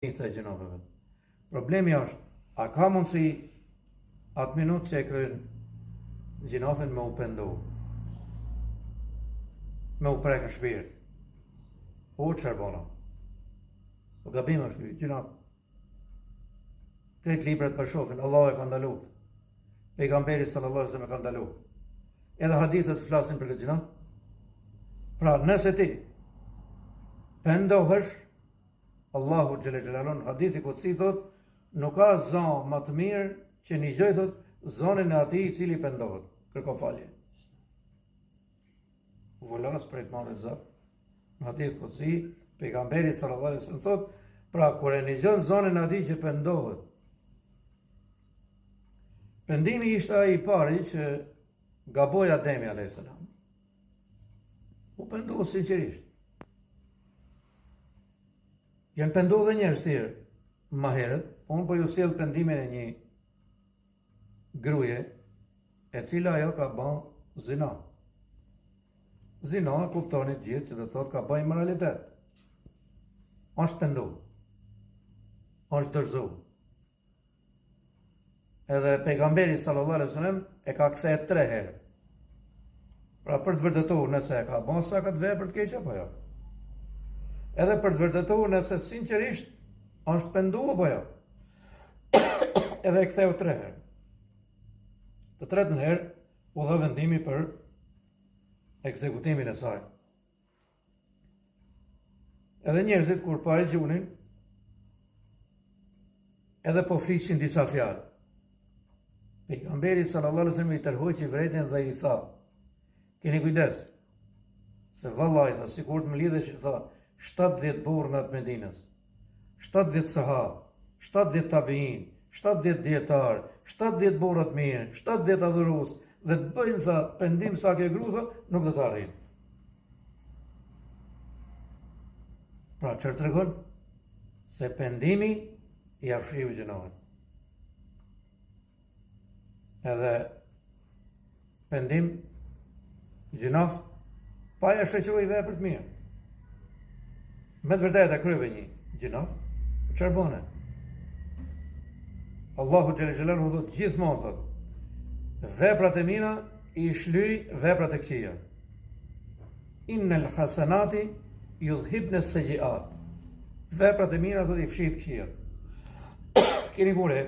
e gjinofeve. Problemi është, a ka mundësi atë minutë që e kryen gjinofin me u pendu, me u prekë shpirt. U çarbona. O gabim është ky, gjinof. Këtë librat për shofin, Allah e ka ndalu. Pejgamberi sallallahu alaihi wasallam e ka ndalu. Edhe hadithet flasin për këtë gjinof. Pra, nëse ti pendohesh, Allahu xhele xhelalon hadithi kutsi thot, nuk ka zonë më të mirë që një gjë thot zonën e atij i cili pendohet, kërko falje. Volas për të marrë zot. Në hadith kutsi, pejgamberi sallallahu alaihi wasallam thot, pra kur e nigjon zonën e atij që pendohet. Pendimi ishte ai i pari që gaboi Ademi alayhis salam. U pendohu sinqerisht. Janë pendu dhe njerëz tjerë më herët, unë po ju sjell pendimin e një gruaje e cila ajo ka bën zina. Zina e kuptoni gjithë që do të thotë ka bën immoralitet. Është pendu. Është dërzu. Edhe pejgamberi sallallahu alaihi wasallam e ka kthyer 3 herë. Pra për të vërtetuar nëse e ka bën sa këtë vepër të keq apo jo. Edhe për të vërtetuar nëse sinqerisht është penduar apo jo. Edhe e ktheu 3 herë. Të tretën herë u dha vendimi për ekzekutimin e saj. Edhe njerëzit kur pa e gjunin, edhe po flishin disa fjalë. Pejgamberi sallallahu alaihi wasallam i tërhoqi vretin dhe i tha: "Keni kujdes, se vallahi tha, sikur të më lidhesh, tha, 70 burrë në Medinës, 70 sahabë, 70 tabiin, 70 dietar, 70 burra të mirë, 70 adhurues, dhe të bëjnë tha pendim sa ke grua, nuk do të arrijnë." Pra çfarë tregon? Se pendimi i afshiu gjinohet. Edhe pendim gjinof pa ja shoqëroi vepër të mirë. Me të vërtetë e kryeve një gjinof, çfarë bëne? Allahu xhelle xhelalu thot gjithmonë thot, veprat e mira i shlyj veprat e këqija. Innal hasanati yudhhibna as-sayyi'at. Veprat e mira thot i fshin të këqijat. Keni vure